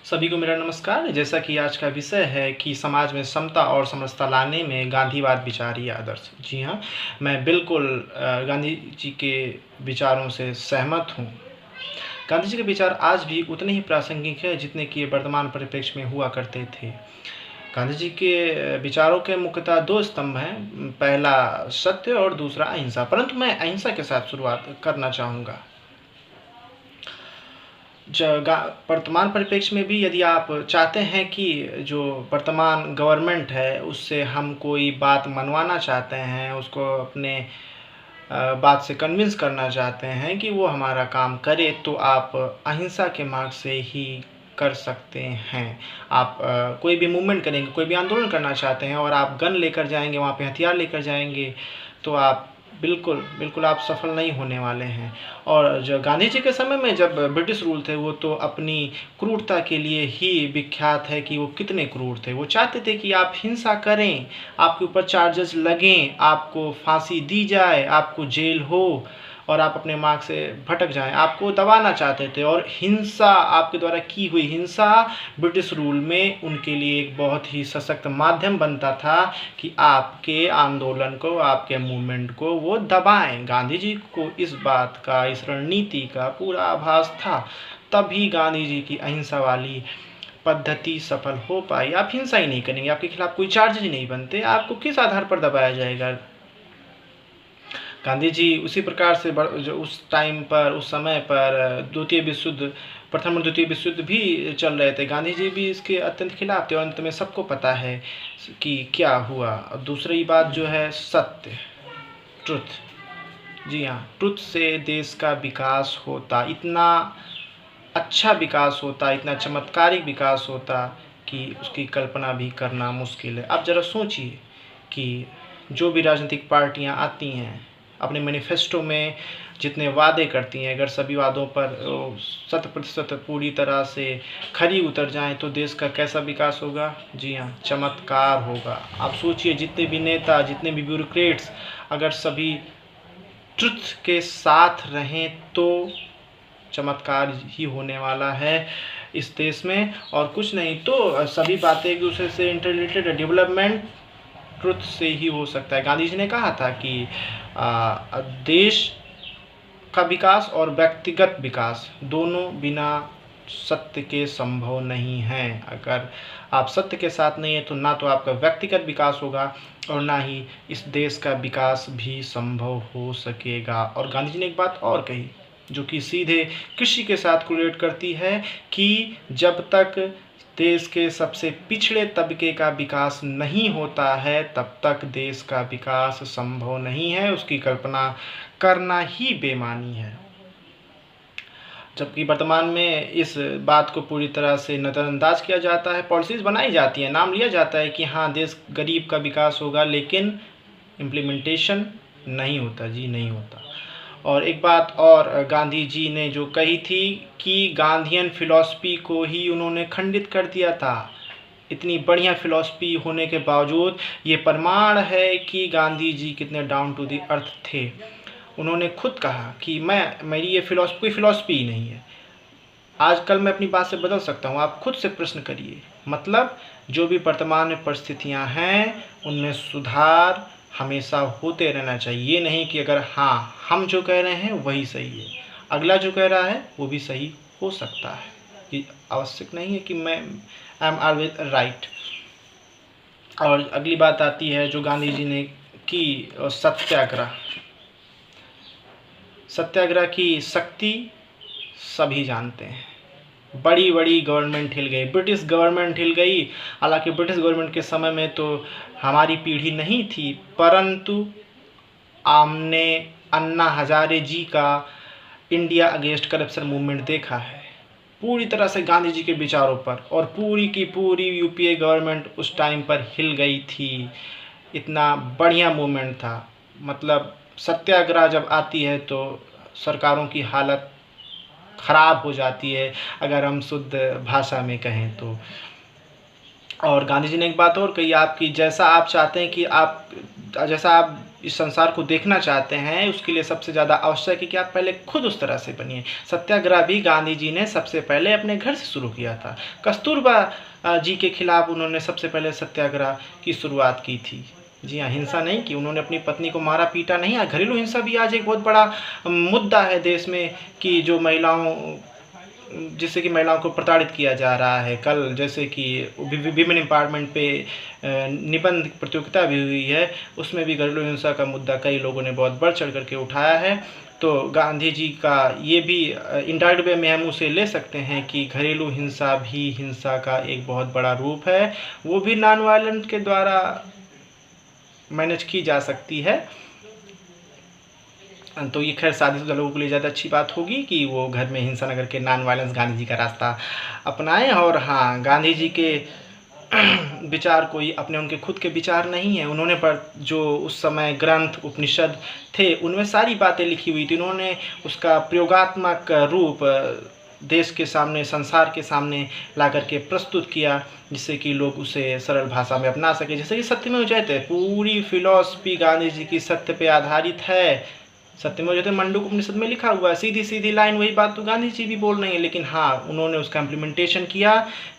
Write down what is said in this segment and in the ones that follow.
सभी को मेरा नमस्कार। जैसा कि आज का विषय है कि समाज में समता और समरसता लाने में गांधीवाद विचारीय आदर्श। जी हाँ, मैं बिल्कुल गांधी जी के विचारों से सहमत हूँ। गांधी जी के विचार आज भी उतने ही प्रासंगिक हैं जितने कि वर्तमान परिप्रेक्ष्य में हुआ करते थे। गांधी जी के विचारों के मुख्यतः दो स्तंभ हैं, पहला सत्य और दूसरा अहिंसा। परंतु मैं अहिंसा के साथ शुरुआत करना चाहूँगा। वर्तमान परिप्रेक्ष्य में भी यदि आप चाहते हैं कि जो वर्तमान गवर्नमेंट है उससे हम कोई बात मनवाना चाहते हैं, उसको अपने बात से कन्विंस करना चाहते हैं कि वो हमारा काम करे, तो आप अहिंसा के मार्ग से ही कर सकते हैं। आप कोई भी मूवमेंट करेंगे, कोई भी आंदोलन करना चाहते हैं और आप गन लेकर जाएंगे, वहाँ पे हथियार लेकर जाएंगे, तो आप बिल्कुल आप सफल नहीं होने वाले हैं। और जो गांधी जी के समय में जब ब्रिटिश रूल थे, वो तो अपनी क्रूरता के लिए ही विख्यात है कि वो कितने क्रूर थे। वो चाहते थे कि आप हिंसा करें, आपके ऊपर चार्जेस लगें, आपको फांसी दी जाए, आपको जेल हो और आप अपने मार्ग से भटक जाएं। आपको दबाना चाहते थे और हिंसा, आपके द्वारा की हुई हिंसा ब्रिटिश रूल में उनके लिए एक बहुत ही सशक्त माध्यम बनता था कि आपके आंदोलन को, आपके मूवमेंट को वो दबाएं। गांधी जी को इस बात का, इस रणनीति का पूरा आभास था, तभी गांधी जी की अहिंसा वाली पद्धति सफल हो पाई। आप हिंसा ही नहीं करेंगे, आपके खिलाफ कोई चार्ज ही नहीं बनते, आपको किस आधार पर दबाया जाएगा। गांधी जी उसी प्रकार से जो उस टाइम पर, उस समय पर द्वितीय विश्व युद्ध, प्रथम और द्वितीय विश्व युद्ध भी चल रहे थे। गांधी जी भी इसके अत्यंत खिलाफ थे और अंत में सबको पता है कि क्या हुआ। और दूसरी बात जो है सत्य, ट्रुथ। जी हाँ, ट्रुथ से देश का विकास होता, इतना अच्छा विकास होता, इतना चमत्कारिक विकास होता कि उसकी कल्पना भी करना मुश्किल है। आप ज़रा सोचिए कि जो भी राजनीतिक पार्टियां आती हैं, अपने मैनिफेस्टो में जितने वादे करती हैं, अगर सभी वादों पर 100% पूरी तरह से खरी उतर जाएं तो देश का कैसा विकास होगा। जी हाँ, चमत्कार होगा। आप सोचिए, जितने भी नेता, जितने भी ब्यूरोक्रेट्स अगर सभी ट्रुथ के साथ रहें तो चमत्कार ही होने वाला है इस देश में, और कुछ नहीं तो सभी बातें एक दूसरे से इंटररिलेटेड। डेवलपमेंट ट्रुथ से ही हो सकता है। गांधी जी ने कहा था कि देश का विकास और व्यक्तिगत विकास दोनों बिना सत्य के संभव नहीं है। अगर आप सत्य के साथ नहीं है तो ना तो आपका व्यक्तिगत विकास होगा और ना ही इस देश का विकास भी संभव हो सकेगा। और गांधी जी ने एक बात और कही जो कि सीधे कृषि के साथ कोरिलेट करती है कि जब तक देश के सबसे पिछड़े तबके का विकास नहीं होता है तब तक देश का विकास संभव नहीं है, उसकी कल्पना करना ही बेमानी है। जबकि वर्तमान में इस बात को पूरी तरह से नज़रअंदाज किया जाता है, पॉलिसीज़ बनाई जाती हैं, नाम लिया जाता है कि हाँ देश गरीब का विकास होगा, लेकिन इम्प्लीमेंटेशन नहीं होता। जी नहीं होता। और एक बात और गांधी जी ने जो कही थी कि गांधीयन फिलॉसफी को ही उन्होंने खंडित कर दिया था। इतनी बढ़िया फिलॉसफी होने के बावजूद ये प्रमाण है कि गांधी जी कितने डाउन टू द अर्थ थे। उन्होंने खुद कहा कि मेरी ये फिलॉसफी कोई फिलॉसफी ही नहीं है, आजकल मैं अपनी बात से बदल सकता हूँ। आप खुद से प्रश्न करिए, मतलब जो भी वर्तमान में परिस्थितियाँ हैं उनमें सुधार हमेशा होते रहना चाहिए। ये नहीं कि अगर हाँ हम जो कह रहे हैं वही सही है, अगला जो कह रहा है वो भी सही हो सकता है। ये आवश्यक नहीं है कि मैं आई एम ऑलवेज राइट। और अगली बात आती है जो गांधी जी ने की, सत्याग्रह। सत्याग्रह की शक्ति सभी जानते हैं। बड़ी बड़ी गवर्नमेंट हिल गई, ब्रिटिश गवर्नमेंट हिल गई। हालांकि ब्रिटिश गवर्नमेंट के समय में तो हमारी पीढ़ी नहीं थी, परंतु हमने अन्ना हजारे जी का इंडिया अगेंस्ट करप्शन मूवमेंट देखा है, पूरी तरह से गांधी जी के विचारों पर, और पूरी की पूरी यूपीए गवर्नमेंट उस टाइम पर हिल गई थी। इतना बढ़िया मूवमेंट था। मतलब सत्याग्रह जब आती है तो सरकारों की हालत ख़राब हो जाती है, अगर हम शुद्ध भाषा में कहें तो। और गांधी जी ने एक बात और कही आपकी, जैसा आप चाहते हैं कि जैसा आप इस संसार को देखना चाहते हैं, उसके लिए सबसे ज़्यादा आवश्यक है कि आप पहले खुद उस तरह से बनिए। सत्याग्रह भी गांधी जी ने सबसे पहले अपने घर से शुरू किया था। कस्तूरबा जी के खिलाफ उन्होंने सबसे पहले सत्याग्रह की शुरुआत की थी। जी हाँ, हिंसा नहीं की, उन्होंने अपनी पत्नी को मारा पीटा नहीं। घरेलू हिंसा भी आज एक बहुत बड़ा मुद्दा है देश में, कि जो जिससे कि महिलाओं को प्रताड़ित किया जा रहा है। कल जैसे कि विमेन एम्पावरमेंट पे निबंध प्रतियोगिता भी हुई है, उसमें भी घरेलू हिंसा का मुद्दा कई लोगों ने बहुत बढ़ चढ़ करके उठाया है। तो गांधी जी का ये भी इनडायरेक्ट वे में हम उसे ले सकते हैं कि घरेलू हिंसा भी हिंसा का एक बहुत बड़ा रूप है, वो भी नॉन वायलेंट के द्वारा मैनेज की जा सकती है। तो ये खैर शादीशुदा लोगों के लिए ज़्यादा अच्छी बात होगी कि वो घर में हिंसा न करके नॉन वायलेंस गांधी जी का रास्ता अपनाएं। और हाँ, गांधी जी के विचार कोई अपने उनके खुद के विचार नहीं है। उन्होंने पर जो उस समय ग्रंथ उपनिषद थे, उनमें सारी बातें लिखी हुई थी। उन्होंने उसका प्रयोगात्मक रूप देश के सामने, संसार के सामने ला करके प्रस्तुत किया, जिससे कि लोग उसे सरल भाषा में अपना सके। जैसे कि सत्यमेव जयते, पूरी फिलॉसफी गांधी जी की सत्य पे आधारित है। सत्यमेव जयते मंडूक उपनिषद में लिखा हुआ है, सीधी सीधी लाइन, वही बात तो गांधी जी भी बोल रहे हैं। लेकिन हाँ, उन्होंने उसका इम्प्लीमेंटेशन किया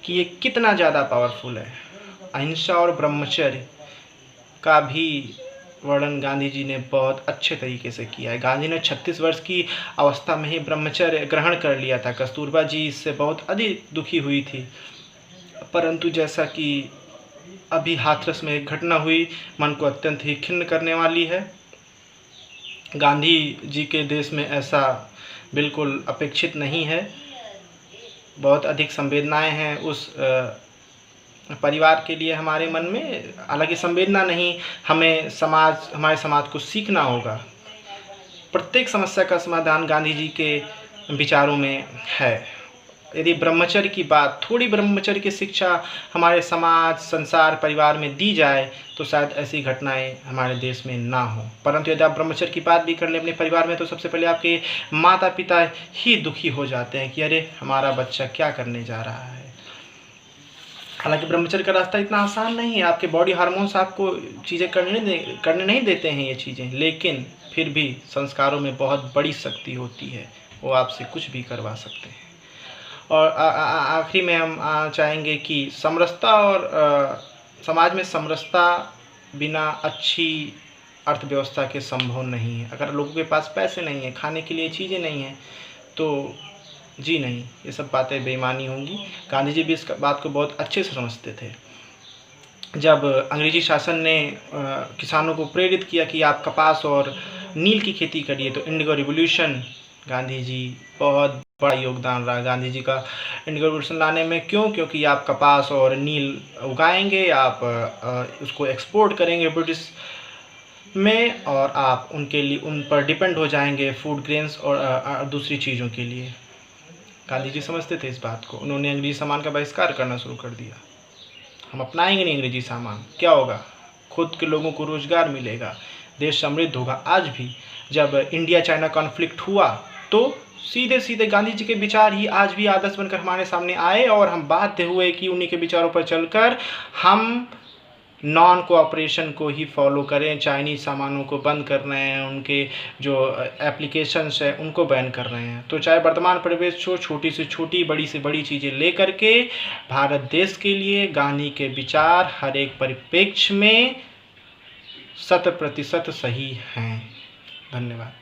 कि ये कितना ज़्यादा पावरफुल है। अहिंसा और ब्रह्मचर्य का भी वर्णन गांधी जी ने बहुत अच्छे तरीके से किया है। गांधी ने 36 वर्ष की अवस्था में ही ब्रह्मचर्य ग्रहण कर लिया था। कस्तूरबा जी इससे बहुत अधिक दुखी हुई थी, परंतु जैसा कि अभी हाथरस में एक घटना हुई, मन को अत्यंत ही खिन्न करने वाली है। गांधी जी के देश में ऐसा बिल्कुल अपेक्षित नहीं है। बहुत अधिक संवेदनाएं हैं उस परिवार के लिए हमारे मन में। हालांकि संवेदना नहीं, हमारे समाज को सीखना होगा। प्रत्येक समस्या का समाधान गांधी जी के विचारों में है। यदि ब्रह्मचर्य की बात, थोड़ी ब्रह्मचर्य की शिक्षा हमारे समाज, संसार, परिवार में दी जाए तो शायद ऐसी घटनाएं हमारे देश में ना हो। परंतु यदि आप ब्रह्मचर्य की बात भी कर लें अपने परिवार में, तो सबसे पहले आपके माता पिता ही दुखी हो जाते हैं कि अरे हमारा बच्चा क्या करने जा रहा है। हालांकि ब्रह्मचर्य का रास्ता इतना आसान नहीं है। आपके बॉडी हार्मोन्स आपको चीज़ें करने नहीं देते हैं ये चीज़ें, लेकिन फिर भी संस्कारों में बहुत बड़ी शक्ति होती है, वो आपसे कुछ भी करवा सकते हैं। और आखिरी में हम चाहेंगे कि समरसता और समाज में समरसता बिना अच्छी अर्थव्यवस्था के संभव नहीं है। अगर लोगों के पास पैसे नहीं है, खाने के लिए चीज़ें नहीं हैं, तो जी नहीं, ये सब बातें बेईमानी होंगी। गांधी जी भी इस बात को बहुत अच्छे से समझते थे। जब अंग्रेजी शासन ने किसानों को प्रेरित किया कि आप कपास और नील की खेती करिए, तो इंडिगो रिवॉल्यूशन, गांधी जी बहुत बड़ा योगदान रहा गांधी जी का इंडिगो रिवॉल्यूशन लाने में। क्योंकि आप कपास और नील उगाएंगे, आप उसको एक्सपोर्ट करेंगे ब्रिटिश में, और आप उन पर डिपेंड हो जाएंगे फूड ग्रेन्स और दूसरी चीज़ों के लिए। गांधी जी समझते थे इस बात को। उन्होंने अंग्रेजी सामान का बहिष्कार करना शुरू कर दिया। हम अपनाएंगे नहीं अंग्रेजी सामान, क्या होगा? खुद के लोगों को रोजगार मिलेगा, देश समृद्ध होगा। आज भी जब इंडिया चाइना कॉन्फ्लिक्ट हुआ, तो सीधे सीधे गांधी जी के विचार ही आज भी आदर्श बनकर हमारे सामने आए, और हम बाध्य हुए कि उन्हीं के विचारों पर चलकर हम नॉन कोऑपरेशन को ही फॉलो करें। चाइनीज़ सामानों को बंद कर रहे हैं, उनके जो एप्लीकेशंस है उनको बैन कर रहे हैं। तो चाहे वर्तमान परिवेश हो, छोटी से छोटी, बड़ी से बड़ी चीज़ें ले करके भारत देश के लिए गांधी के विचार हर एक परिप्रेक्ष्य में 100% सही हैं। धन्यवाद।